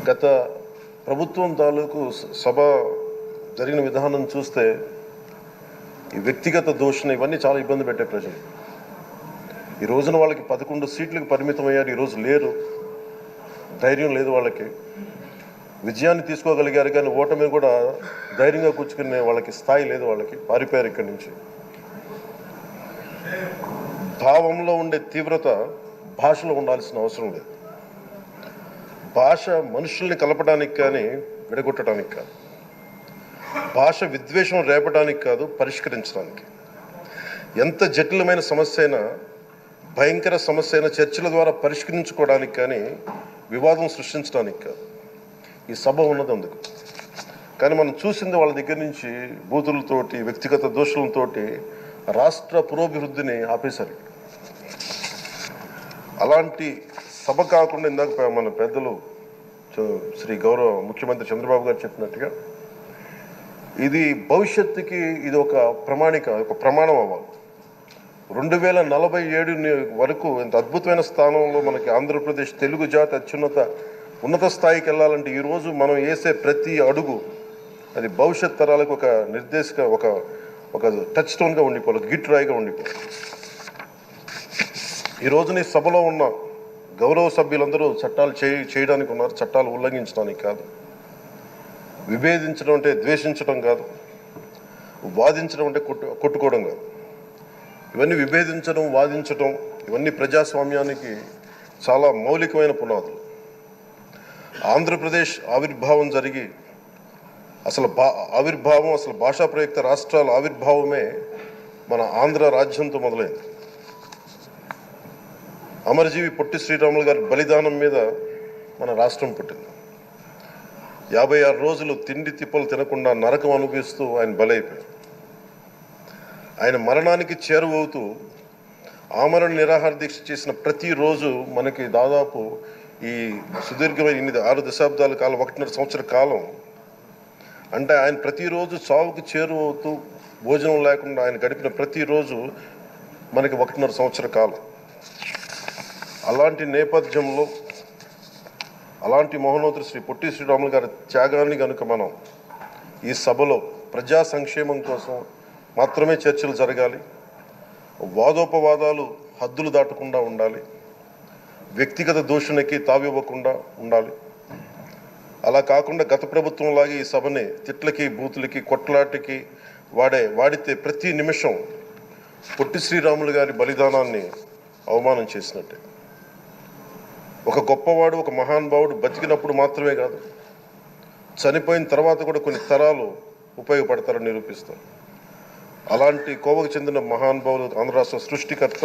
గత ప్రభుత్వం తాలూకు సభ జరిగిన విధానం చూస్తే ఈ వ్యక్తిగత దూషణ ఇవన్నీ చాలా ఇబ్బంది పెట్టే ప్రజలు. ఈ రోజున వాళ్ళకి 11 సీట్లకు పరిమితం అయ్యారు, ఈరోజు లేరు, ధైర్యం లేదు వాళ్ళకి. విజయాన్ని తీసుకోగలిగారు కానీ ఓటమిని కూడా ధైర్యంగా కూర్చుకునే వాళ్ళకి స్థాయి లేదు, వాళ్ళకి పారిపోయారు ఇక్కడి నుంచి. భావంలో ఉండే తీవ్రత భాషలో ఉండాల్సిన అవసరం లేదు. భాష మనుషుల్ని కలపడానికి కానీ విడగొట్టడానికి కాదు, భాష విద్వేషం రేపడానికి కాదు, పరిష్కరించడానికి. ఎంత జటిలమైన సమస్య అయినా, భయంకర సమస్య అయినా చర్చల ద్వారా పరిష్కరించుకోవడానికి కానీ వివాదం సృష్టించడానికి కాదు. ఈ సభ ఉన్నది అందుకు. కానీ మనం చూసింది వాళ్ళ దగ్గర నుంచి బూతులతోటి, వ్యక్తిగత దోషులతోటి రాష్ట్ర పురోభివృద్ధిని ఆపేశారు. అలాంటి సభ కాకుండా ఇందాక మన పెద్దలు శ్రీ గౌరవ ముఖ్యమంత్రి చంద్రబాబు గారు చెప్పినట్టుగా ఇది భవిష్యత్తుకి ఇది ఒక ప్రమాణిక, ఒక ప్రమాణం అవ్వాలి. 2047 వరకు ఇంత అద్భుతమైన స్థానంలో మనకి ఆంధ్రప్రదేశ్ తెలుగు జాతి ఉన్నత స్థాయికి వెళ్ళాలంటే ఈరోజు మనం వేసే ప్రతి అడుగు అది భవిష్యత్ తరాలకు ఒక నిర్దేశక, ఒక టచ్ స్టోన్గా ఉండిపోవాలి, ఒక గిట్ రాయిగా ఉండిపోవాలి. ఈ రోజున ఈ సభలో ఉన్న గౌరవ సభ్యులందరూ చట్టాలు చేయడానికి ఉన్నారు, చట్టాలు ఉల్లంఘించడానికి కాదు. విభేదించడం అంటే ద్వేషించడం కాదు, వాదించడం అంటే కొట్టుకోవడం కాదు. ఇవన్నీ విభేదించడం, వాదించడం ఇవన్నీ ప్రజాస్వామ్యానికి చాలా మౌలికమైన పునాదులు. ఆంధ్రప్రదేశ్ ఆవిర్భావం జరిగి అసలు భాషా ప్రయుక్త రాష్ట్రాల ఆవిర్భావమే మన ఆంధ్ర రాజ్యంతో మొదలైంది. అమరజీవి పొట్టి శ్రీరాములు గారి బలిదానం మీద మన రాష్ట్రం పుట్టింది. 56 రోజులు తిండి తిప్పలు తినకుండా నరకం అనుభవిస్తూ ఆయన బలైపోయారు. ఆయన మరణానికి చేరువవుతూ ఆమరణ నిరాహార దీక్ష చేసిన ప్రతిరోజు మనకి దాదాపు ఈ సుదీర్ఘమైన 6 దశాబ్దాల కాలం, 1.5 సంవత్సర కాలం అంటే ఆయన ప్రతిరోజు చావుకు చేరువవుతూ భోజనం లేకుండా ఆయన గడిపిన ప్రతిరోజు మనకి 1.5 సంవత్సర కాలం. అలాంటి నేపథ్యంలో అలాంటి మహోన్నతుడు శ్రీ పొట్టి శ్రీరాములు గారి త్యాగాన్ని కనుక మనం ఈ సభలో ప్రజా సంక్షేమం కోసం మాత్రమే చర్చలు జరగాలి, వాదోపవాదాలు హద్దులు దాటకుండా ఉండాలి, వ్యక్తిగత దూషణకి తావివ్వకుండా ఉండాలి. అలా కాకుండా గత ప్రభుత్వంలాగే ఈ సభని తిట్లకి, బూతులకి, కొట్లాటికి వాడితే ప్రతి నిమిషం పొట్టి శ్రీరాములు గారి బలిదానాన్ని అవమానం చేసినట్టే. ఒక గొప్పవాడు, ఒక మహానుభావుడు బతికినప్పుడు మాత్రమే కాదు, చనిపోయిన తర్వాత కూడా కొన్ని తరాలు ఉపయోగపడతారని నిరూపిస్తారు. అలాంటి కోవకు చెందిన మహానుభావులు ఆంధ్ర రాష్ట్ర సృష్టికర్త,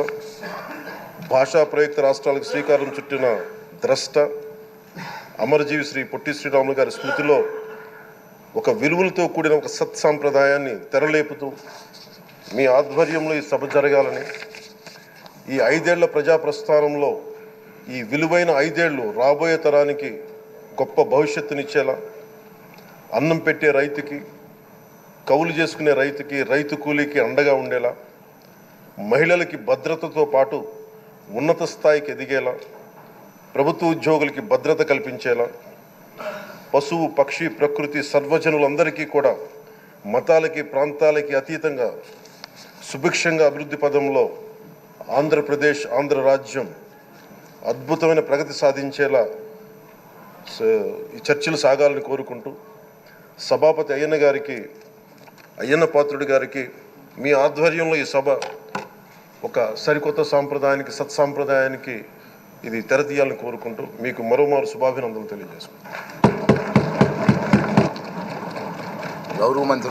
భాషా ప్రయుక్త రాష్ట్రాలకు శ్రీకారం చుట్టిన ద్రష్ట అమరజీవి శ్రీ పొట్టి శ్రీరాములు గారి స్మృతిలో ఒక విలువలతో కూడిన ఒక సత్సాంప్రదాయాన్ని తెరలేపుతూ మీ ఆధ్వర్యంలో ఈ సభ జరగాలని, ఈ 5 ఏళ్ల ప్రజా ప్రస్థానంలో ఈ విలువైన 5 ఏళ్ళు రాబోయే తరానికి గొప్ప భవిష్యత్తునిచ్చేలా, అన్నం పెట్టే రైతుకి, కౌలు చేసుకునే రైతుకి, రైతు కూలీకి అండగా ఉండేలా, మహిళలకి భద్రతతో పాటు ఉన్నత స్థాయికి ఎదిగేలా, ప్రభుత్వ ఉద్యోగులకి భద్రత కల్పించేలా, పశువు, పక్షి, ప్రకృతి, సర్వజనులందరికీ కూడా మతాలకి, ప్రాంతాలకి అతీతంగా సుభిక్షంగా అభివృద్ధి పదంలో ఆంధ్రప్రదేశ్, ఆంధ్ర రాజ్యం అద్భుతమైన ప్రగతి సాధించేలా ఈ చర్చలు సాగాలని కోరుకుంటూ, సభాపతి అయ్యన్న పాత్రుడి గారికి మీ ఆధ్వర్యంలో ఈ సభ ఒక సరికొత్త సాంప్రదాయానికి, సత్సాంప్రదాయానికి ఇది తెరతీయాలని కోరుకుంటూ మీకు మరోమారు శుభాభినందనలు తెలియజేసుకుంటాం. గౌరవ మంత్రి